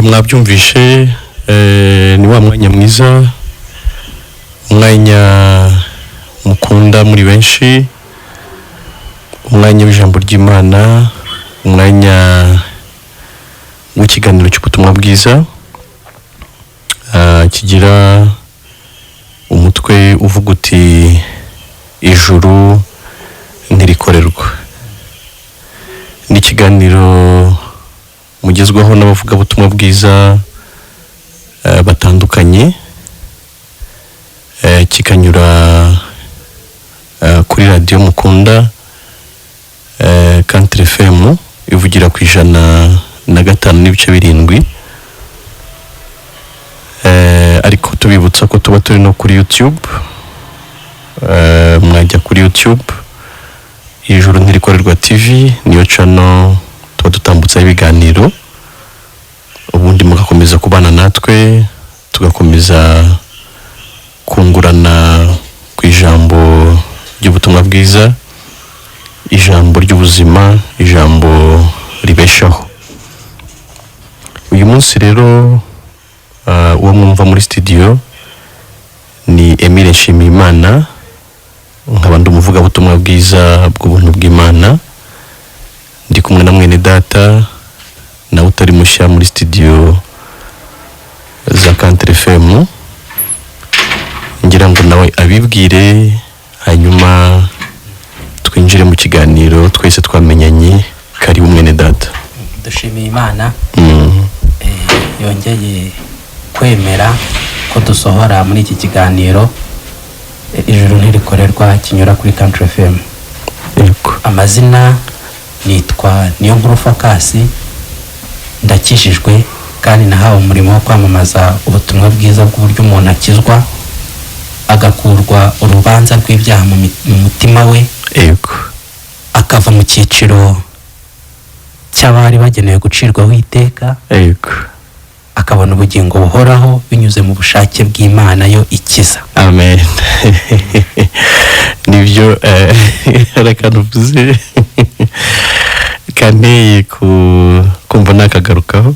Mwabyumvishe ni wa mwanya mwiza, umwanya mukunda muri benshi, umwanya w'ijambo ry'Imana, umwanya w'ikiganiro cy'ubutumwa bwiza kigira umutwe uvuga uti ijuru ntirikorerwa. Ni ikiganiro mugezwaho n'abavuga ubutumwa bwiza batandukanye, kikanyura kuri radio mukunda Country FM ivugira ku 105.7, ariko tubibutsa ko tuba turi no kuri YouTube. Mwajya kuri YouTube ijuru ntirikorerwa TV, niyo channel tuba dutambutsa ibiganiro, ubundi mugakomeza kubana natwe, tugakomeza kungurana ku ijambo ry'ubutumwa bwiza, ijambo ry'ubuzima, ijambo ribeshaho. Uyu munsi rero uwo mwumva muri studio ni Emile Nshimiyimana, nkaba ndi umuvuga ubutumwa bwiza bw'ubuntu bw'Imana. Ndi kumwe na mwene data na utari mushya muri studio za Country FM, ngira ngo nawe abibwire hanyuma twinjire mu kiganiro twese twamenyanye. Kari mwene data. Dushimiye Imana yongeye kwemera ko dusohora muri iki kiganiro ijuru ntirikorerwa kinyura kuri Country FM. Amazina nitwa Niyonkuru Focus, ndakishijwe kandi nahawe umurimo wo kwamamaza ubutumwa bwiza bw'uburyo umuntu akizwa agakurwa urubanza rw'ibyaha mu mutima we, akava mu cyiciro cy'abari bagenewe gucirwaho iteka, akabona ubugingo buhoraho binyuze mu bushake bw'Imana yo ikiza. Amen. Nibyo reka nuvuze kaneye kumva nakagarukaho.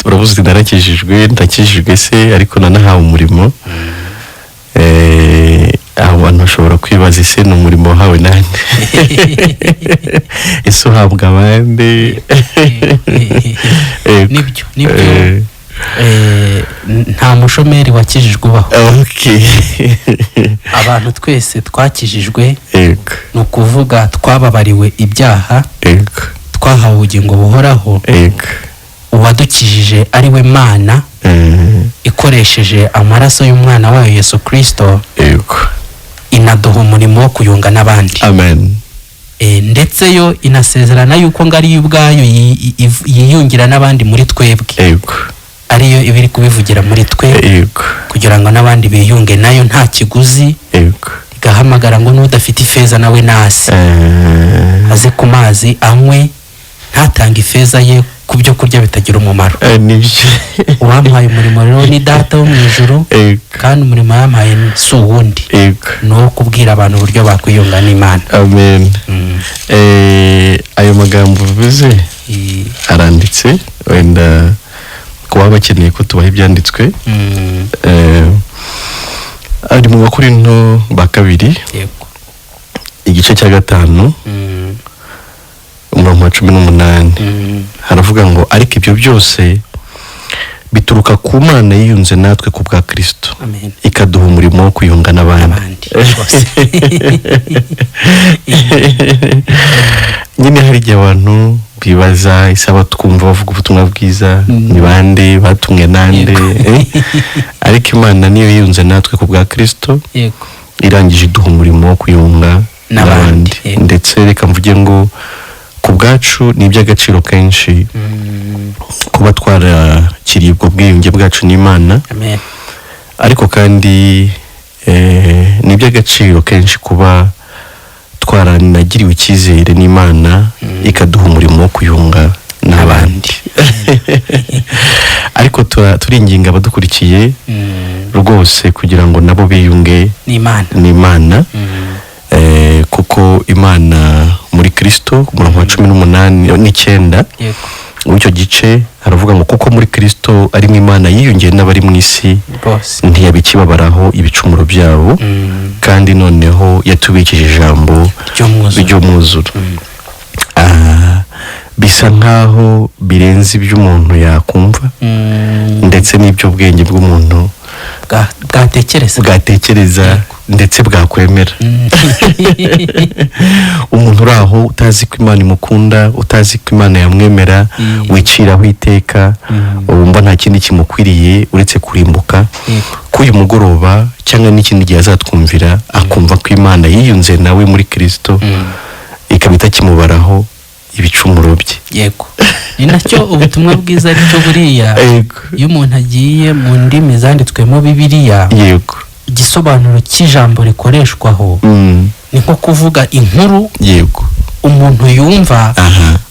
Uravuze narakijijwe, ndakijijwe se ariko nanahawe umurimo. Abantu bashobora kwibaza ese ni umurimo wahawe nande? Ese uhabwa abandi? Nibyo nta mushomeri wakijijwe ubaho. Abantu twese twakijijwe, ni ukuvuga twababariwe ibyaha, twahawe ubugingo buhoraho. Uwadukijije ari we Mana ikoresheje amaraso y'umwana wayo Yesu Kristo, inaduha umurimo wo kuyunga n'abandi. Amen. Ndetse yo inasezerana yuko ngari y'ubwayo yiyungira n'abandi muri twebwe, ariyo ibiri kubivugira muri twe, kugira ngo n'abandi biyunge nayo nta kiguzi. Igahamagara ngo n'udafite ifeza nawe nasi aze ku mazi anywe, ntatanga ifeza ye ku byo kurya bitagira umumaro. Uwampaye umurimo rero ni Data wo mu ijuru, kandi umurimo yampaye si uwundi, ni uwo kubwira abantu uburyo bakwiyunga n'Imana. Amen. Ayo magambo uvuze aranditse, wenda kuba bakeneye ko tubaha ibyanditswe. Ari mu Bakorinto ba kabiri igice cya 5 umurongo wa 18, haravuga ngo ariko ibyo byose bituruka ku Mana yiyunze natwe ku bwa Kristo, ikaduha umurimo wo kuyunga n'abandi. Nyine hari igihe abantu bibaza isaba twumva bavuga ubutumwa bwiza ni bande, batumwe nande? Ariko Imana niyo yiyunze natwe ku bwa Kristo, irangije iduha umurimo wo kuyunga n'abandi. Ndetse reka mvuge ngo ku bwacu ni iby'agaciro kenshi kuba twarakiriye ubwo bwiyunge bwacu n'Imana. Ariko kandi ni iby'agaciro kenshi kuba twaranagiriwe icyizere n'Imana ikaduha umurimo wo kuyunga n'abandi. Ariko turinginga abadukurikiye rwose kugira ngo nabo biyunge n'Imana, kuko Imana muri Kristo ku murongo wa 18 n'ikenda w'icyo gice haravuga ngo kuko muri Kristo arimo Imana yiyongeye n'abari mu isi ntiyabikibabaraho ibicumuro byabo kandi noneho yatubikije ijambo ry'umwuzuro. Bisa nkaho birenze ibyo umuntu yakumva ndetse n'ibyo ubwenge bw'umuntu bwatekereza ndetse bwakwemera. Umuntu uri aho utazi ko Imana imukunda, utazi ko Imana yamwemera, wiciraho iteka, wumva nta kindi kimukwiriye uretse kurimbuka, ko uyu mugoroba cyangwa n'ikindi gihe azatwumvira akumva ko Imana yiyunze nawe muri Kristo ikaba itakimubaraho ibicumuro bye. Yego, ni nacyo ubutumwa bwiza aricyo buriya. Iyo umuntu agiye mu ndimi zanditswemo Bibiliya, yego, igisobanuro cy'ijambo rikoreshwaho ni nko kuvuga inkuru, yego, umuntu yumva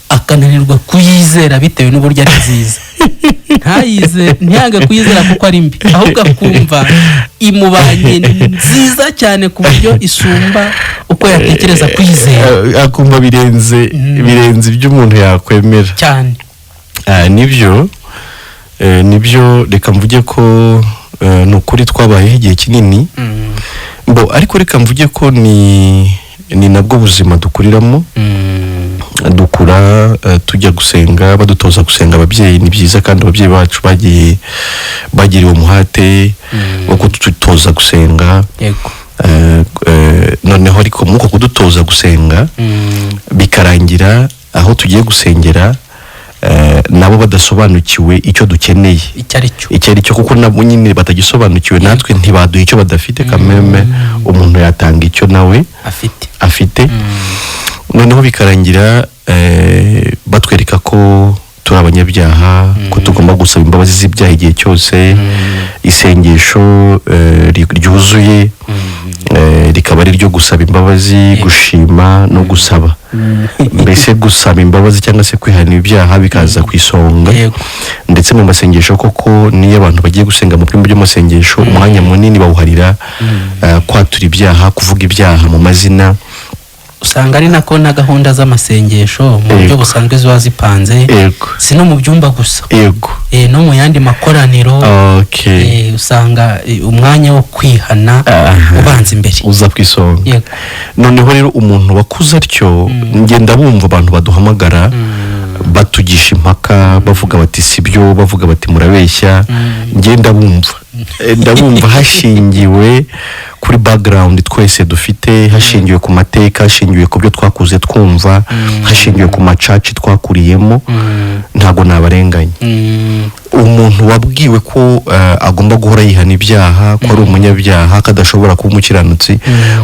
akananirwa kuyizera bitewe n'uburyo ari nziza. Ntiyange kuyizera kuko ari mbi, ahubwo akumva imubanye nziza cyane ku buryo isumba uko yatekereza kuyizera, akumva birenze ibyo umuntu yakwemera cyane. Nibyo reka mvuge ko ni ukuri twabayeho igihe kinini, ariko reka mvuge ko ni nabwo buzima dukuriramo. Dukura tujya gusenga, badutoza gusenga ababyeyi, ni byiza kandi ababyeyi bacu bagiriwe umuhate wo kudutoza gusenga. Noneho ariko muko kudutoza gusenga bikarangira aho tugiye gusengera nabo badasobanukiwe icyo dukeneye icyo ari cyo, kuko nabo nyine batagisobanukiwe, natwe ntibaduha icyo badafite. Kameme umuntu yatanga icyo nawe afite. Noneho bikarangira batwereka ko turi abanyabyaha, ko tugomba gusaba imbabazi z'ibyaha igihe cyose. Isengesho ryuzuye rikaba ari ryo gusaba imbabazi, gushima no gusaba. Mbese gusaba imbabazi cyangwa se kwihana ibyaha bikaza ku isonga. Ndetse mu masengesho koko niyo abantu bagiye gusenga mu byumba by'amasengesho, umwanya munini bawuharira kwatura ibyaha, kuvuga ibyaha mu mazina. Usanga ari nako na gahunda z'amasengesho mu buryo busanzwe ziba zipanze, si no mu byumba gusa, no mu yandi makoraniro. Usanga umwanya wo kwihana ubanza imbere, uza ku isonga. Noneho rero umuntu wakuze atyo, ngenda bumva abantu baduhamagara batugisha impaka, bavuga bati sibyo, bavuga bati murabeshya. Ngenda ndabumva hashingiwe kuri background twese dufite, hashingiwe ku mateka, hashingiwe ku byo twakuze twumva, hashingiwe ku macaci twakuriyemo. Ntago nabarenganya. Umuntu wabwiwe ko agomba guhora yihana ibyaha, ko ari umunyabyaha, kadashobora kuba umukiranutsi,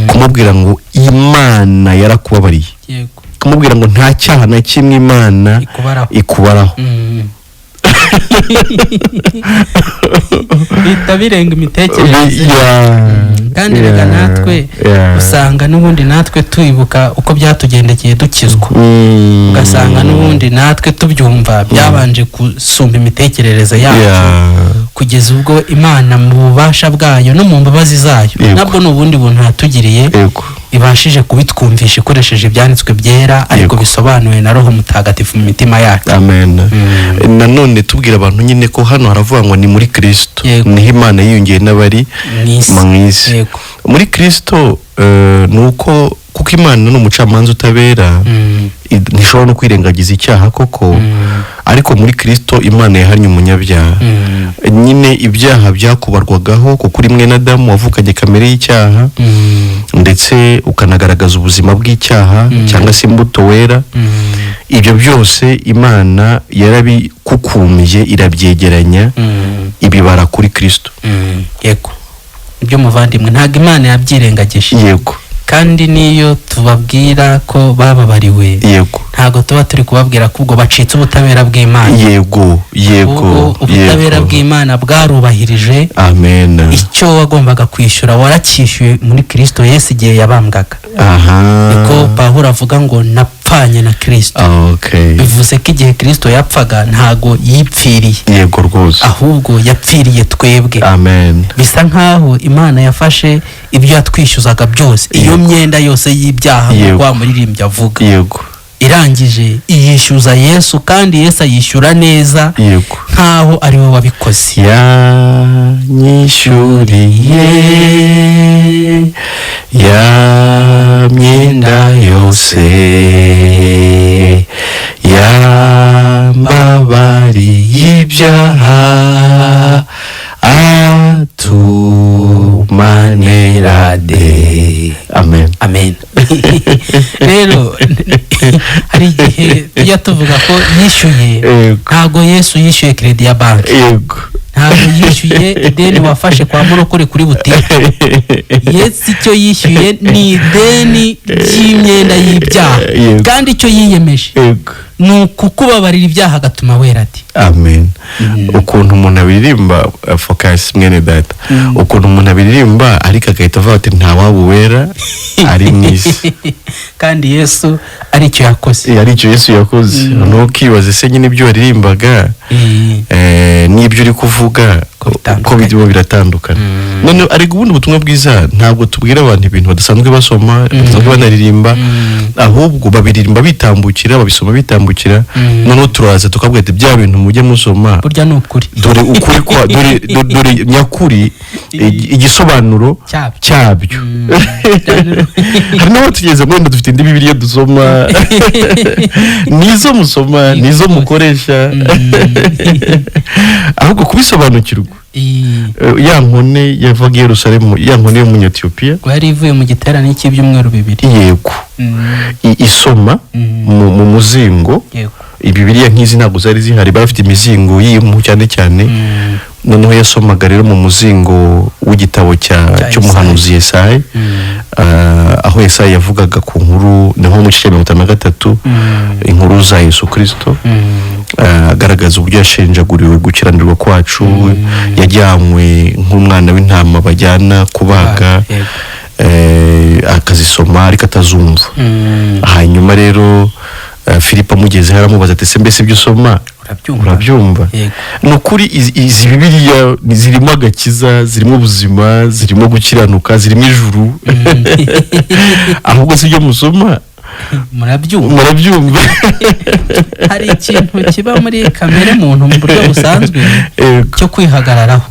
kumubwira ngo Imana yarakubabariye, kumubwira ngo nta cyaha na kimwe Imana ikubaraho, bita birenga imitekerereze. Kandi rega natwe usanga n'ubundi natwe twibuka uko byatugendekeye dukizwa, ugasanga n'ubundi natwe tubyumva byabanje gusumba imitekerereze yacu, kugeza ubwo Imana mu bubasha bwayo no mu mbabazi zayo, nabwo n'ubundi buntu yatugiriye, ibashije kubitwumvisha ikoresheje ibyanditswe byera, ariko bisobanuwe na Roho Mutagatifu mu mitima yacu. Amen. Nanone tubwira abantu nyine ko hano haravuga ngo ni muri Kristo niho Imana yiyongeye n'abari mu isi. Muri Kristo nuko kuko Imana ni umucamanza utabera, ntishobora no kwirengagiza icyaha koko, ariko muri Kristo Imana yahannye umunyabyaha. Nyine ibyaha byakubarwagaho kuko uri mwene Adamu wavukanye kamere y'icyaha, ndetse ukanagaragaza ubuzima bw'icyaha cyangwa se imbuto wera. Ibyo byose Imana yarabikukumiye, irabyegeranya, ibibara kuri Kristo. Yego, ibyo muvandimwe ntabwo Imana yabyirengagije. Yego. Kandi niyo tubabwira ko bababariwe, ntago tuba turi kubabwira ko ubwo bacitse ubutabera bw'Imana. Yego. Ubutabera bw'Imana bwarubahirije. Amen. Icyo wagombaga kwishyura waracyishyuye muri Kristo Yesu igihe yabambwaga. Niko Pawulo avuga ngo napfanye na Kristo. Bivuze ko igihe Kristo yapfaga ntago yipfiriye. Yego rwose. Ahubwo yapfiriye twebwe. Amen. Bisa nkaho Imana yafashe ibyo yatwishyuzaga byose, iyo myenda yose y'ibyaha wa muririmbyi avuga. irangije iyishyuza Yesu, kandi Yesu ayishyura neza nkaho ari we wabikoze. Yanyishyuriye ya myenda yose, yambabariye ibyaha, atumanira de. Amen. Amen. Rero hari igihe tujya tuvuga ko yishyuye, ntabwo Yesu yishyuye kredi ya banki, ntabwo yishyuye ideni wafashe kwa murokore kuri butike. Yesu icyo yishyuye ni ideni ry'imyenda y'ibyaha, kandi icyo yiyemeje ni ukukubabarira ibyaha agatuma wera ati. Amen. Ukuntu umuntu abiririmba, focus mwene data, ukuntu umuntu abiririmba ariko agahita avuga ati nta waba wera ari mwiza, kandi Yesu ari icyo yakoze. Ari icyo Yesu yakoze. Nukibaza se nyine ibyo waririmbaga n'ibyo uri kuvuga ko bidibo biratandukana. None ari ubundi butumwa bwiza ntabwo tubwira abantu ibintu badasanzwe basoma, badasanzwe banaririmba, ahubwo babiririmba bitambukira, babisoma bitambukira. None turaza tukabwira ati bya bintu mujye musoma burya ni ukuri, dore ukuri kwa dore nyakuri, igisobanuro cyabyo. Hari n'abo tugeze mwenda dufite indi Bibiliya dusoma, nizo musoma, nizo mukoresha, ahubwo kubisobanukirwa. Ya nkone yavaga Yerusalemu, ya nkone yo mu Etiyopiya yari ivuye mu giterane cy'ibyumweru 2. Yego. Isoma mu muzingo. Ibibiliya nk'izi ntabwo zari zihari, barafite imizingo y'impu cyane cyane. Noneho yasomaga rero mu muzingo w'igitabo cy'umuhanuzi Yesaya, aho Yesaya yavugaga ku nkuru, naho mu gice 53 inkuru za Yesu Kristo, agaragaza uburyo yashenjaguriwe gukiranirwa kwacu, yajyanywe nk'umwana w'intama bajyana kubaga, akazisoma ariko atazumva. Hanyuma rero Filipo amugeze haramubaza ati se mbese ibyo usoma urabyumva? Nukuri izi Bibiliya zirimo agakiza, zirimo ubuzima, zirimo gukiranuka, zirimo ijuru. Ahubwo si byo musoma murabyumva. Hari ikintu kiba muri kamere muntu mu buryo busanzwe cyo kwihagararaho,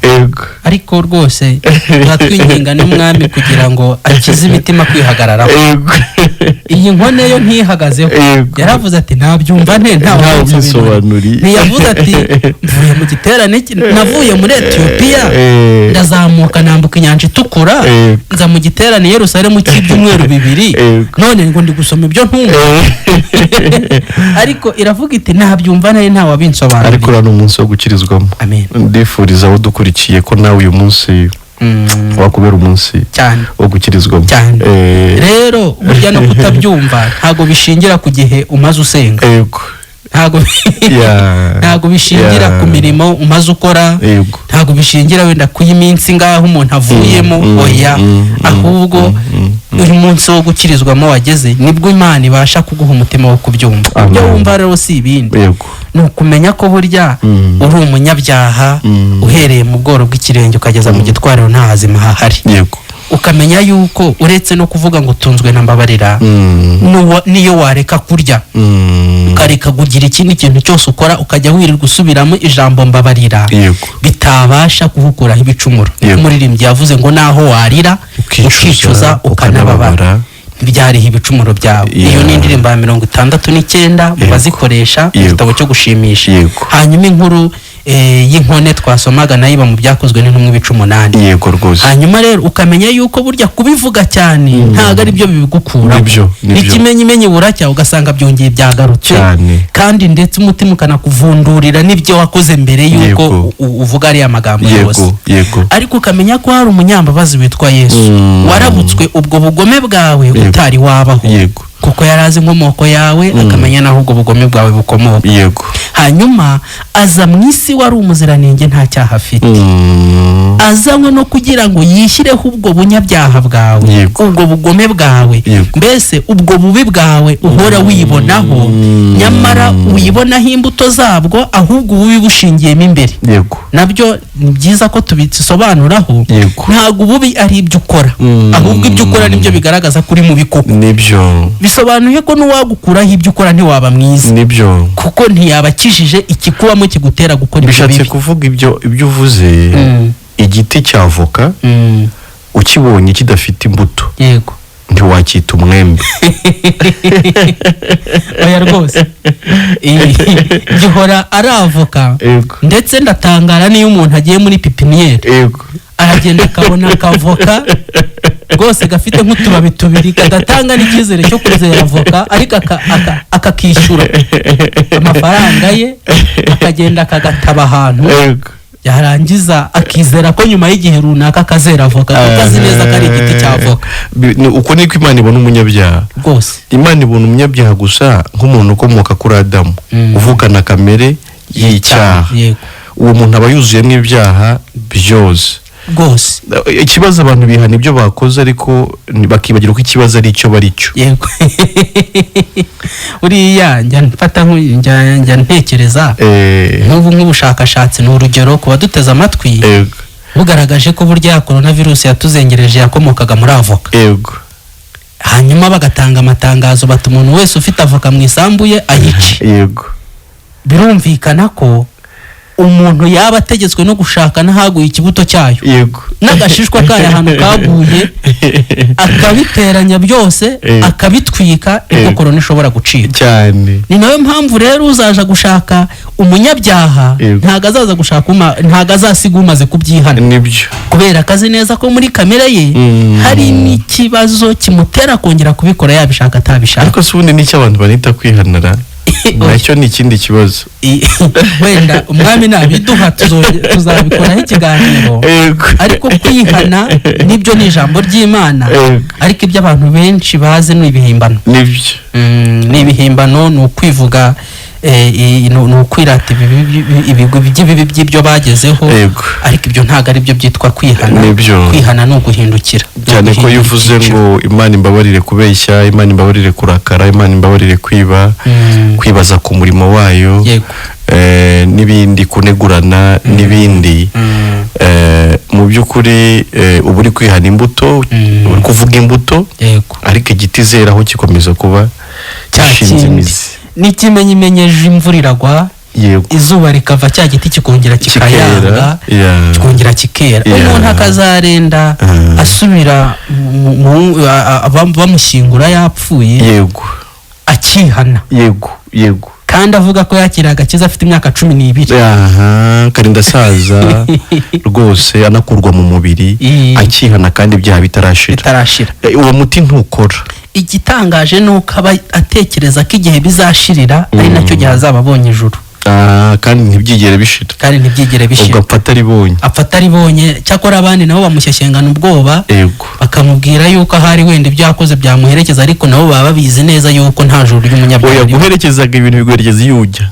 ariko rwose twinginga n'umwami kugira ngo akize imitima kwihagararaho. Iyi nkone yo ntihagazeho, yaravuze ati ntabyumva ntawe bisobanuriye. Ntiyavuze ati mvuye mu giterane, navuye muri Etiyopiya ndazamuka nambuka inyanja itukura nza mu giterane Yerusalemu cy'ibyumweru 2, none ngo ndi gusoma ibyo ntumva. Ariko iravuga iti ntabyumva ntawe wabinsobanuriye. Ariko rano umunsi wo gukirizwamo. Ndifuriza aho dukurikiye ko nawe uyu munsi wakubera umunsi wo gukirizwamo. Rero burya no kutabyumva ntago bishingira ku gihe umaze usenga, ntago bishingira ku mirimo umaze ukora, ntago bishingira wenda ku y'iminsi ngaho umuntu avuyemo, oya, ahubwo uyu munsi wo gukirizwamo wageze nibwo Imana ibasha kuguha umutima wo kubyumva. Ibyo wumva rero si ibindi, ni ukumenya ko burya uri umunyabyaha uhereye mu bworo bw'ikirenge ukageza mu gitwariro nta hazima hahari. Ukamenya yuko uretse no kuvuga ngo tunzwe na mbabarira, niyo wareka kurya ukareka kugira ikindi kintu cyose ukora ukajya wirirwa usubiramo ijambo mbabarira, bitabasha kuhukuraho ibicumuro. Umuririmbyi yavuze ngo naho warira ukicuza ukanababara byariho ibicumuro byawe. Iyo ni indirimbo ya 69 bazikoresha mu gitabo cyo gushimisha. Hanyuma inkuru y'inkone twasomaga nayo iba mu byakozwe n'intumwa 18. Hanyuma rero ukamenya yuko burya kubivuga cyane ntago ari byo bibigukura, ikimenyimenyi buracya ugasanga byongeye byagarutse, kandi ndetse umutima ukanakuvundurira n'ibyo wakoze mbere yuko uvuga ari amagambo yose. Ariko ukamenya ko hari umunyambabazi witwa Yesu, warabutswe ubwo bugome bwawe utari wabaho, kuko yarazi inkomoko yawe, akamenya naho ubwo bugome bwawe bukomoka. Hanyuma aza mu isi wari umuziranenge nta cyaha afite, azanywe no kugira ngo yishyireho ubwo bunyabyaha bwawe, ubwo bugome bwawe, mbese ubwo bubi bwawe uhora wibonaho, nyamara wibonaho imbuto zabwo, ahubwo ububi bushingiyemo imbere. Nabyo ni byiza ko tubisobanuraho. Ntabwo ububi ari ibyo ukora, ahubwo ibyo ukora nibyo bigaragaza kuri mu bikoko. Nibyo bisobanuye ko n'uwagukuraho ibyo ukora ntiwaba mwiza. Nibyo kuko ntiyabakijije ikikubamo kigutera gukora ibyo bibi. Bishatse kuvuga ibyo uvuze. Igiti cy'avoka ukibonye kidafite imbuto, yego, ntiwacyita umwembe. Oya rwose gihora ari avoka. Ndetse ndatangara niyo umuntu agiye muri pipiniyeri aragenda akabona akavoka rwose gafite nk'utubabi tubiri, kadatanga n'icyizere cyo kuzera avoka, ariko akakishyura amafaranga ye, akagenda akagataba ahantu, yarangiza akizera ko nyuma y'igihe runaka kazera avoka, kuko azi neza ko ari igiti cy'avoka. Uko niko Imana ibona umunyabyaha rwose. Imana ibona umunyabyaha gusa nk'umuntu ukomoka kuri Adamu, uvukana kamere y'icyaha. Uwo muntu aba yuzuyemo ibyaha byose rwose. Ikibazo abantu bihana ibyo bakoze, ariko bakibagirwa ko ikibazo ari icyo bari cyo. Yego. Uriya njya ntekereza nk'ubu nk'ubushakashatsi, ni urugero ku baduteze amatwi, bugaragaje ko burya coronavirus yatuzengereje yakomokaga muri avoka. Yego. Hanyuma bagatanga amatangazo bati umuntu wese ufite avoka mu isambu ye ayice. Yego. Birumvikana ko umuntu yaba ategetswe no gushaka n'ahaguye ikibuto cyayo. Yego. N'agashishwa kayo ahantu kaguye akabiteranya byose, akabitwika, niko korona ishobora gucika cyane. Ni nayo mpamvu rero uzaje gushaka umunyabyaha ntago azaza gushaka ntago azasiga umaze kubyihana. Nibyo, kubera akazi neza ko muri kamere ye hari n'ikibazo kimutera kongera kubikora yabishaka atabishaka. Ariko si ubundi n'icyo abantu banita kwihanara, nacyo ni ikindi kibazo. Wenda umwami nabiduha tuzabikoraho ikiganiro. Ariko kwihana nibyo ni ijambo ry'Imana, ariko ibyo abantu benshi bazi ni ibihimbano. Nibyo ni ibihimbano, ni ukwivuga, ni ukwirata ibigwi by'ibyo bagezeho, ariko ibyo ntabwo ari byo byitwa kwihana. Kwihana ni uguhindukira. Cyane ko yuvuze ngo Imana imbabarire kubeshya, Imana imbabarire kurakara, Imana imbabarire kwibaza ku murimo wayo, n'ibindi, kunegurana n'ibindi. Mu by'ukuri uba uri kwihana imbuto, uri kuvuga imbuto, ariko igiti zeraho kikomeza kuba cyashinze imizi. N'ikimenyimenyeje imvura iragwa, izuba rikava, cya giti kikongera kikayanga, kikongera kikera. Umuntu akazarenda asubira bamushyingura yapfuye, yego, akihana. Yego, yego. Kandi avuga ko yakira agakiza afite imyaka 12. Karinda saza rwose, anakurwa mu mubiri, akihana kandi ibyaha bitarashira. Uwo muti ntukora. Igitangaje nuko aba atekereza ko igihe bizashirira ari nacyo gihe azaba abonye ijuru. Kandi ntibyigere bishira. Ubwo apfata aribonye. Cyakora abandi nabo bamushyeshyengana ubwoba, bakamubwira yuko ahari wenda ibyo yakoze byamuherekeza, ariko nabo baba babizi neza yuko nta juru ry'umunyabyaha. Oya, guherekezaga ibintu biguherekeza iyo ujya.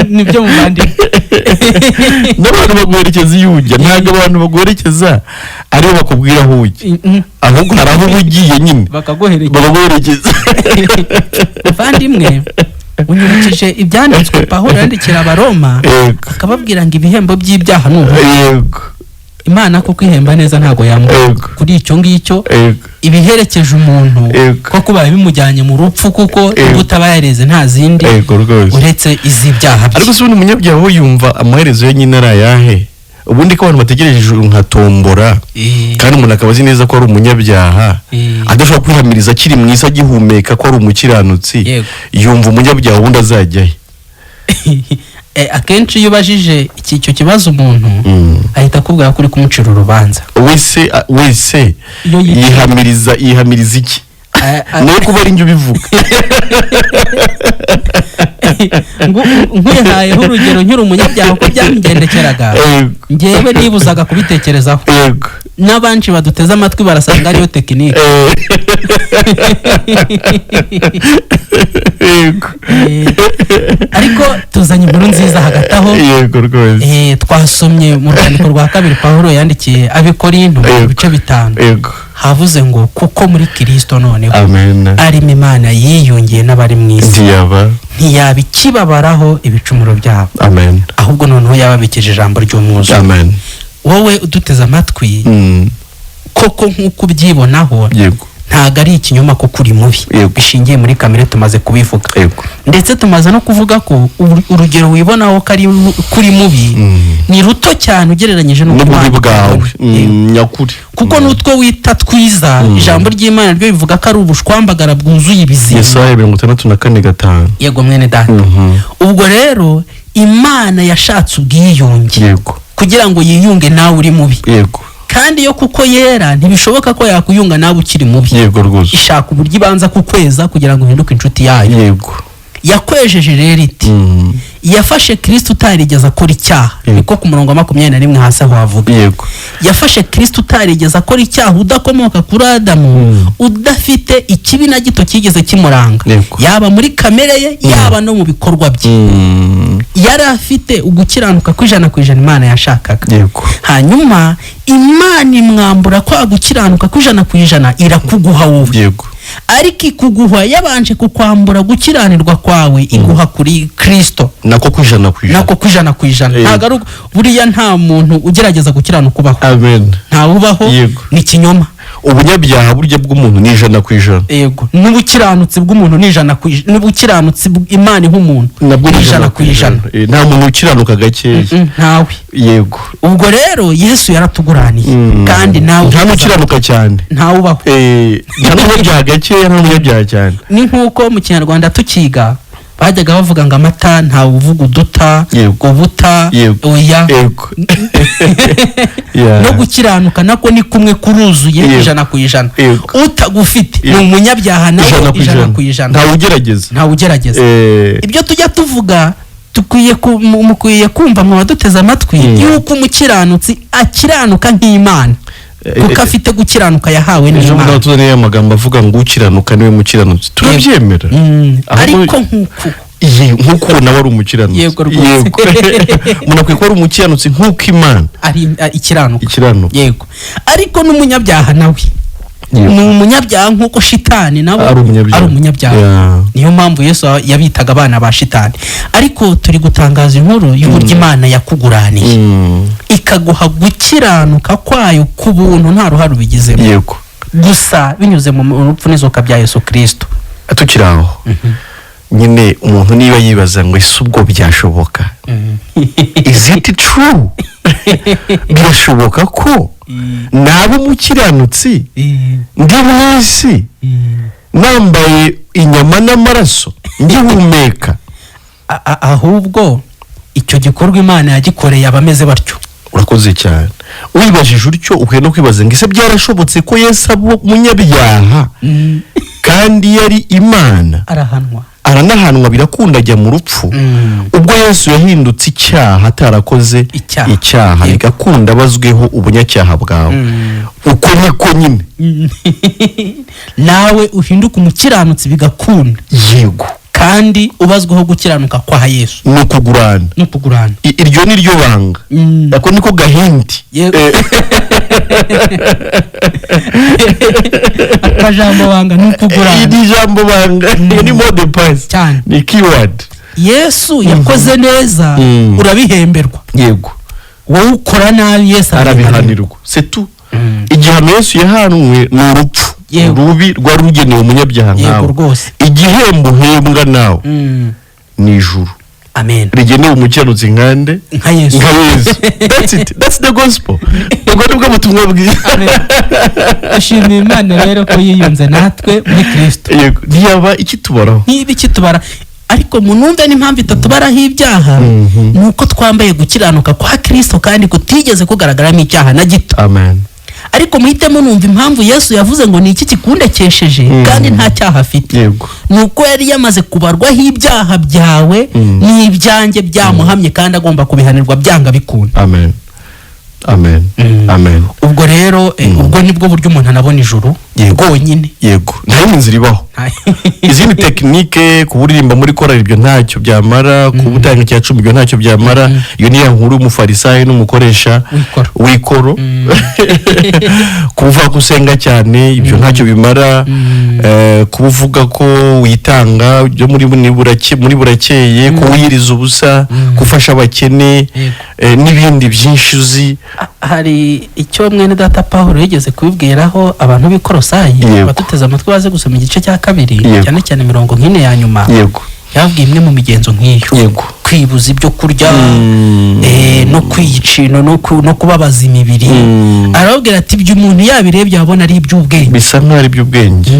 Nibyo muvandi. N'abantu baguherekeza iyo ujya, ntabwo abantu baguherekeza aribo bakubwira aho ujya, ahubwo hari aho ugiye nyine bakaguherekeza. Muvandimwe, unyibukije ibyanditswe Pawulo yandikira Abaroma, akababwira ngo ibihembo by'ibyaha ni urupfu. Imana kuko ihemba neza ntago yamuha kuri icyo ngicyo. Ibiherekeje umuntu ko kuba bimujyanye mu rupfu, kuko ubutaba yareze nta zindi uretse iz'ibyaha bye. Ariko se ubundi umunyabyaha we yumva amaherezo ye nyine ari ayahe? Ubundi ko abantu bategereje ijuru nka tombora, kandi umuntu akaba azi neza ko ari umunyabyaha, adashobora kwihamiriza akiri mwiza agihumeka ko ari umukiranutsi, yumva umunyabyaha ubundi azajyahe? Akenshi iyo ubajije icyo kibazo umuntu ahita akubwira ko uri kumucira urubanza. Wese yihamiriza iki? Nawe kuba ari njye ubivuga. Nkwihayeho urugero nkiri umunyabyaha ko byamigendekeraga, ngewe nibuzaga kubitekerezaho. N'abanshi baduteze amatwi barasanga ariyo tekinike. ariko tuzanye inkuru nziza hagati aho. Yego rwose. Twasomye mu rwandiko rwa kabiri Pawulo yandikiye abikorinto mu bice 5. Yego. Havuze ngo kuko muri Kristo noneho arimo Imana yiyungiye n'abari mu isi ntiyaba ikibabaraho ibicumuro byabo. Amen. Ahubwo noneho yababikije ijambo ry'umwuzu. Amen. Wowe uduteze amatwi koko nk'uko ubyibonaho ntago ari ikinyoma ko kuri mubi bishingiye muri kamere tumaze kubivuga, ndetse tumaze no kuvuga ko urugero wibonaho kuri mubi ni ruto cyane ugereranyije n'ububi bwawe nyakuri, kuko n'utwo wita twiza ijambo ry'Imana ryo bivuga ko ari ubushwambagara bwuzuye ibiziba. Yesaya 64:5. Yego mwene data. Ubwo rero Imana yashatse ubwiyunge kugira ngo yiyunge nawe uri mubi. Kandi yo kuko yera ntibishoboka ko yakuyunga nawe ukiri mubi. Ishaka uburyo ibanza kukweza kugira ngo uhinduke inshuti yayo. Yakwejeje rero iti yafashe Kristo utarigeze akora icyaha, niko ku murongo wa 21 hasi aho havuga. Yafashe Kristo utarigeze akora icyaha, udakomoka kuri Adamu, udafite ikibi na gito kigeze kimuranga, yaba muri kamere ye yaba no mu bikorwa bye. Yari afite ugukiranuka ku100% Imana yashakaga. Hanyuma Imana imwambura kwa gukiranuka ku100% irakuguha wowe. Ariko ikuguha yabanje kukwambura gukiranirwa kwawe iguha kuri Kristo nako ku100%. Ntago buriya nta muntu ugerageza gukiranuka kubaho. Amen. Nta ubaho ni kinyoma. Ubunyabyaha burya bw'umuntu ni 100%. Yego. N'ubukiranutsi bw'umuntu ni 100%. N'ubukiranutsi Imana nk'umuntu ni 100%. Nta muntu ukiranuka gake. Ntawe. Yego. Ubwo rero Yesu yaratuguraniye kandi nawe nta mukiranuka cyane. Nta ubaho. Nta n'umunyabyaha gake, nta n'umunyabyaha cyane. Ni nkuko mu Kinyarwanda tukiga bajyaga bavuga ngo amata nta uvuga uduta, ubuta, oya. No gukiranuka nako ni kumwe kuruzuye 100%. Utagufite ni umunyabyaha nawe 100%. Nta ugerageza. Ibyo tujya tuvuga mukwiye kumva mu baduteze amatwi yuko umukiranutsi akiranuka nk'Imana, kuko afite gukiranuka yahawe n'Imana. Ejo tuzaniye amagambo avuga ngo ukiranuka niwe mukiranutsi, turabyemera. Ariko nk'uko nawe ari umukiranutsi. Yego rwose. Umuntu akwiye kuba ari umukiranutsi nk'uko Imana ari ikiranuka. Yego. Ariko n'umunyabyaha nawe ni umunyabyaha nk'uko shitani nawe ari umunyabyaha. Niyo mpamvu Yesu yabitaga abana ba shitani. Ariko turi gutangaza inkuru y'uburyo Imana yakuguraniye ikaguha gukiranuka kwayo ku buntu nta ruhare ubigizemo, gusa binyuze mu rupfu n'izuka bya Yesu Kristo. Tukiraho nyine umuntu niba yibaza ngo ese ubwo byashoboka, is it true? Birashoboka ko naba umukiranutsi ndi mwisi nambaye inyama n'amaraso ngihumeka? Ahubwo icyo gikorwa Imana yagikoreye abameze batyo. Urakoze cyane. Wibajije utyo ukwiye no kwibaza ngo ese byarashobotse ko Yesu abo umunyabyaha kandi yari Imana aranahanwa birakunda ajya mu rupfu? Ubwo Yesu yahindutse icyaha atarakoze icyaha bigakunda bazweho ubunyacyaha bwawe, uko niko nyine nawe uhinduka umukiranutsi bigakunda. Yego. Kandi ubazweho gukiranuka kwa Yesu no kugurana. Iryo ni ryo banga. Ako niko gahindi. Akajambo banga ni ukugurana. Ni jambo banga ni mode pass. Ni keyword. Yesu yakoze neza urabihemberwa. Yego. Wowe ukora nabi Yesu arabihanirwa. C'est tout. Igihano Yesu yahanwe ni urupfu rubi rwari rugenewe umunyabyaha nkawe. Igihembo uhembwa nawe ni ijuru. Amen. Rigenewe umukiranutsi nkande nka Yesu. That's it. That's the gospel. Ubwo nibwo butumwa bwiza. Ashimira Imana rero ko yiyunze natwe muri Kristo. Yego. Ntiyaba ikitubaraho. Niba ikitubara ariko munumve n'impamvu itatubaraho ibyaha nuko twambaye gukiranuka kwa Kristo kandi kutigeze kugaragaramo icyaha na gito. Amen. Ariko muhitemo numva impamvu Yesu yavuze ngo ni iki kikundekesheje kandi nta cyaha afite. Nuko yari yamaze kubarwaho ibyaha byawe n'ibyanjye byamuhamye kandi agomba kubihanirwa byanga bikunda. Amen. Amen. Amen. Ubwo rero ubwo nibwo buryo umuntu anabona ijuru bwonyine. Yego, nta yindi nzira ibaho. Izindi tekinike kuburirimba muri korali ibyo ntacyo byamara, kubutanga cya 10 ibyo ntacyo byamara. Iyo ni nkuru umufarisayo n'umukoresha w'ikoro. Kuvuga gusenga cyane ibyo ntacyo bimara. Kuvuga ko witanga byo muri burakeye, kuwiriza ubusa, gufasha abakene n'ibindi byinshi uzi. Hari icyo mwene data Paulo yigeze kubibwiraho abantu b'Ikolosayi, batuteze amatwi baze gusoma igice cya 2 cyane cyane 40 ya nyuma. Yego, yabwiye imwe mu migenzo nk'iyo. Yego, kwibuza ibyo kurya, no kwiyicino, no kubabaza imibiri. Arababwira ati ibyo umuntu yabirebye abona ari iby'ubwenge, bisa nk'aho ari iby'ubwenge.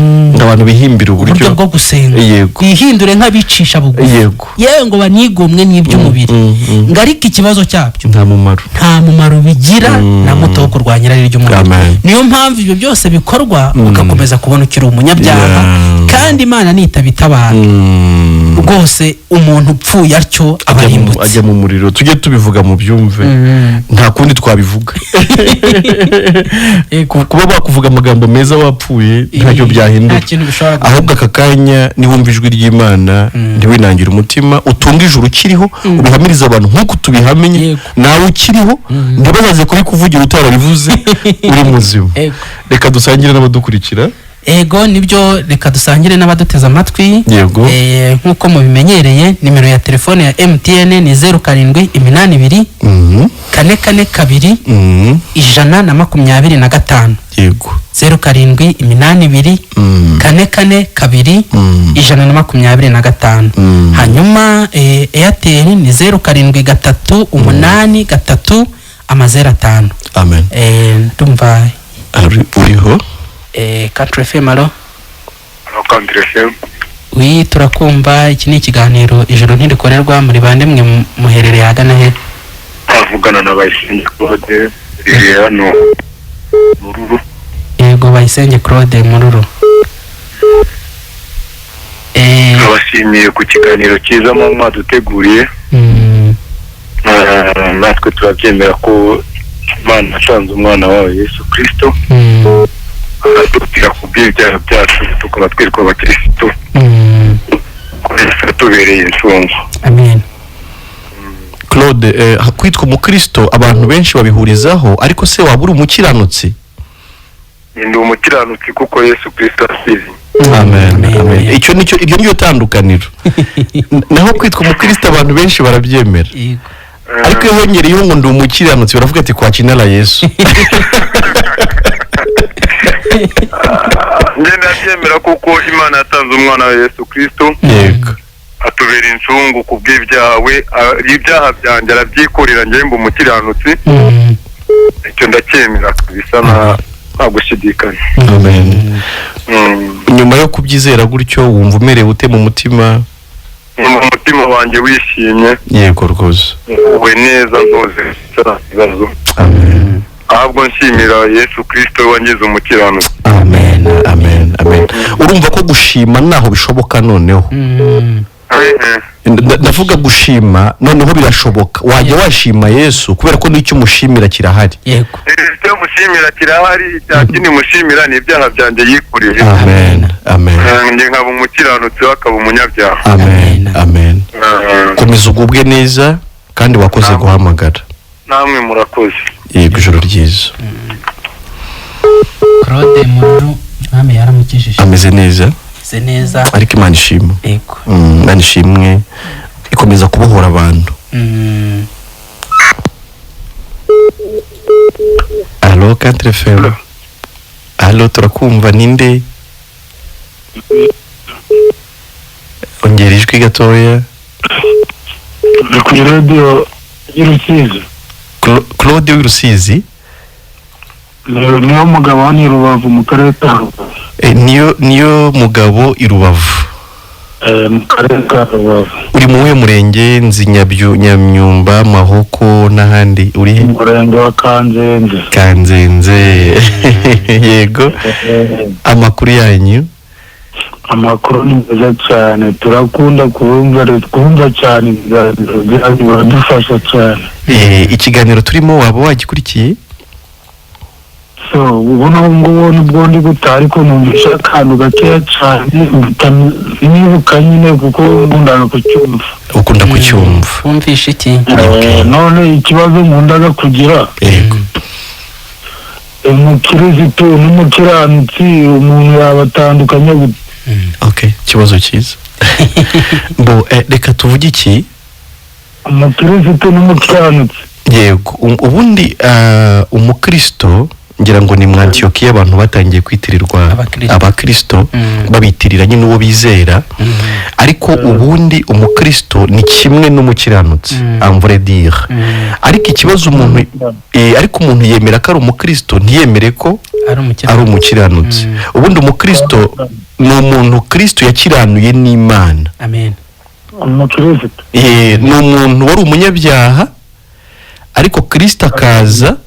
Abantu bihimbira uburyo bwo gusenga, bihindure nk'abicisha bugufi, yewe ngo banigomwe n'iby'umubiri. Ngarika ikibazo cyabyo nta mumaro bigira na muto wo kurwanya irari ry'umubiri. Niyo mpamvu ibyo byose bikorwa ugakomeza kubona ukiri umunyabyaha, kandi Imana nitabitabara rwose umuntu upfuye atyo abarimbutse, ajya mu muriro. Tujye tubivuga mu byumve, nta kundi twabivuga. Kuba bakuvuga amagambo meza wapfuye ntacyo byahindura, ahubwo aka kanya niwumva ijwi ry'Imana ntiwinangire umutima, utunga ijuru ukiriho, ubihamiriza abantu nk'uko tubihamenye, nawe ukiriho ntibazaze kubikuvugira utararivuze uri muzima. Reka dusangire n'abadukurikira. Ego nibyo, reka dusangire n'abaduteza amatwi. Yego, nk'uko mubimenyereye, nimero ya telefone ya MTN ni 0782 442 125. Yego, 0782 442 125. Hanyuma Airtel ni 0783 8 3 5. Amen. Ndumva uriho. Country FM. Alo Country FM. Oui, turakumva. Iki ni ikiganiro ijoro ntirikorerwa. Muri bande mwe muherereye hagana he? Avugana na Bayisenge Claude hano Mururu. Yego, Bayisenge Claude Mururu. Abashimiye ku kiganiro cyiza mu mwaduteguriye. Natwe turabyemera ko Imana yatanze umwana wawe Yesu Kristo, adutira kubw'ibyaha byacu tukaba twitwa abakristo, tubereye inshungu. Amen. Claude, kwitwa umukristo abantu benshi babihurizaho, ariko se waba uri umukiranutsi? Ndi umukiranutsi kuko Yesu Kristo asize. Amen. Amen. Iryo niyo tandukaniro. Naho kwitwa umukristo abantu benshi barabyemera, ariko iyo hongereyeho ngo ndi umukiranutsi baravuga ati kwakinara Yesu. Njye ndabyemera kuko Imana yatanze umwana wa Yesu Kristo, atubera incungu kubw'ibyawe, ibyaha byanjye arabyikorera, njye mba umukiranutsi. Icyo ndacyemera bisa nta gushidikanya. Amen. Nyuma yo kubyizera gutyo wumva umerewe ute mu mutima? Mu mutima wanjye wishimye. Yego rwose. We neza ntuze ikibazo. Amen. Ahubwo nshimira Yesu Kristo wangize umukiranutsi. Amen. Amen. Amen. Urumva ko gushima naho bishoboka noneho? Ndavuga gushima noneho birashoboka. Wajya washima Yesu kubera ko n'icyo umushimira kirahari. Yego. Icyo mushimira kirahari, cyakindi mushimira ni ibyaha byanjye yikoreye. Amen. Amen. Njye nkaba umukiranutsi akaba umunyabyaha. Amen. Amen. Komeza ugubwe neza kandi wakoze guhamagara. Namwe murakoze. Yego, ijoro ryiza. Claude Mururu mwami yaramukijije. Ameze neza. Neza, ariko Imana ishimwe. Yego. Imana ishimwe ikomeza kubohora abantu. Alo Country FM. Alo, turakumva. Ninde? Ongera ijwi gatoya. Kuri radio y'Urusizi. Claude w'Urusizi? Niyo mugabo hano i Rubavu mu karere ka Rubavu. Niyo mugabo i Rubavu. Mu karere ka Rubavu. Uri mu we murenge? Nzi Nyamyumba, Mahoko n'ahandi. Uri he? Murenge wa Kanzenze. Kanzenze. Yego. Amakuru yanyu? Amakuru ni meza cyane, turakunda kumva cyane, biradufasha cyane. Ikiganiro turimo waba wagikurikiye? so ubona ngo nubwo ndi gutaha ariko numvisha akantu gakeya cyane nibuka nyine kuko nkundaga kucyumva. Ukunda kucyumva? Wumvisha iki? None ikibazo nkundaga kugira, yego, umukirisitu n'umukiranutsi umuntu yabatandukanye gute? Okay, ikibazo cyiza. Bo reka tuvuge iki? Umukirisitu n'umukiranutsi. Yego, ubundi umukristo ngira ngo ni mu Antiokiya abantu batangiye kwitirirwa abakristo babitirira nyine uwo bizera, ariko ubundi umukristo ni kimwe n'umukiranutsi, en vrai dire. Ariko ikibazo umuntu ariko umuntu yemera ko ari umukristo ntiyemere ko ari umukiranutsi. Ubundi umukristo ni umuntu Kristo yakiranuye n'Imana. Amen. Umukristo ni umuntu wari umunyabyaha ariko Kristo akaza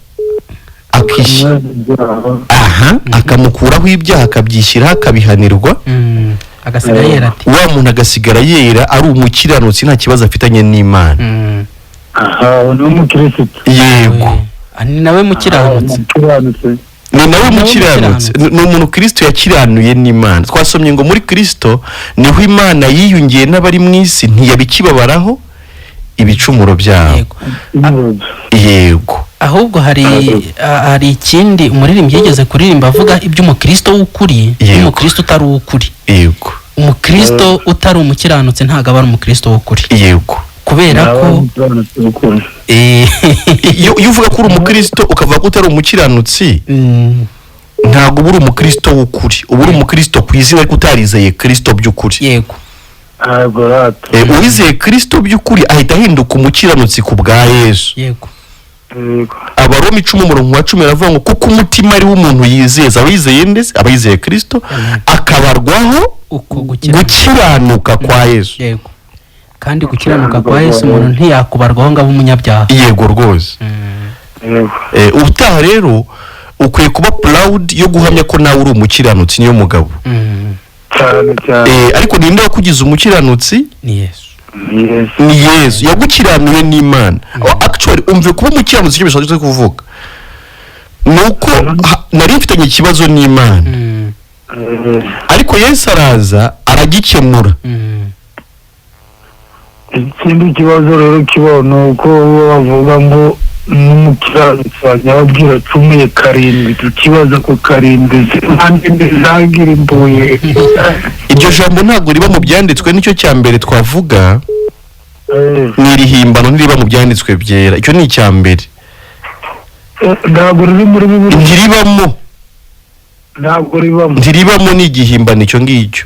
akamukuraho ibyaha akabyishyira akabihanirwa, agasigara yera ati wa muntu agasigara yera ari umukiranutsi nta kibazo afitanye n'Imana. ni umukristo. Yego, ni nawe mukiranutsi. ni nawe mukiranutsi, ni umuntu Kristo yakiranuye n'Imana. Twasomye ngo muri Kristo niho Imana yiyungiye n'abari mu isi ntiyabikibabaraho ibicumuro byabo. Yego, ahubwo hari ikindi umuririmbyi yigeze kuririmba avuga iby'umukristo w'ukuri n'umukristo utari uw'ukuri. Yego, umukristo utari umukiranutsi ntabwo aba ari umukristo w'ukuri. Yego, kubera ko iyo uvuga ko uri umukristo ukavuga ko utari umukiranutsi, ntabwo uba uri umukristo w'ukuri, uba uri umukristo ku izina ariko utarizeye Kristo by'ukuri. Yego, uwizeye Kristo by'ukuri ahita ahinduka umukiranutsi ku bwa Yesu. yego. Abaroma 10:10 aravuga ngo kuko umutima ari w'umuntu yizeza, abizeye ndetse abayizeye Kristo akabarwaho gukiranuka kwa Yesu. Yego, kandi gukiranuka kwa Yesu umuntu ntiyakubarwaho ngo abe umunyabyaha. Yego rwose. Ubutaha rero ukwiye kuba proud yo guhamya ko nawe uri umukiranutsi niyo mugabo. Ariko ninde wakugize umukiranutsi? Ni Yesu. Ni Yesu yagukiranuye n'Imana. Actually umve kuba umukiranutsi cyo bishatse kuvuga nuko nari mfitanye ikibazo n'Imana, ariko Yesu araza aragikemura. Ikindi kibazo rero kibona uko bavuga ngo n'umukiranutsi wanyabwira 17 ikibazo ko 7 kandi ndizagira imbuye. Iryo jambo ntabwo riba mu byanditswe, nicyo cya mbere twavuga. Ni irihimbano ntiriba mu byanditswe byera, icyo ni icya mbere. Ntabwo riri muri Bibiliya. Ntiribamo ni igihimbano icyo ngicyo.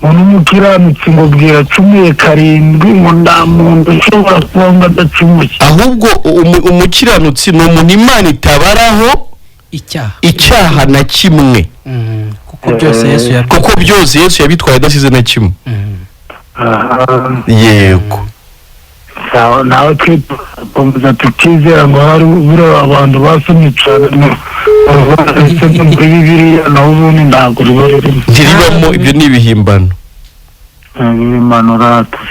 Umukiranutsi ngo bwira 17 ngo nta muntu ushobora kuba adacumuye. Ahubwo umukiranutsi ni umuntu Imana itabaraho icyaha na kimwe, kuko byose Yesu yabitwaye adasize na kimwe. Yego, nawe twumva tukizera ngo hari abantu basomye cyane muri Bibiliya naho ubundi ntabwo ntiribamo, ibyo ni ibihimbano.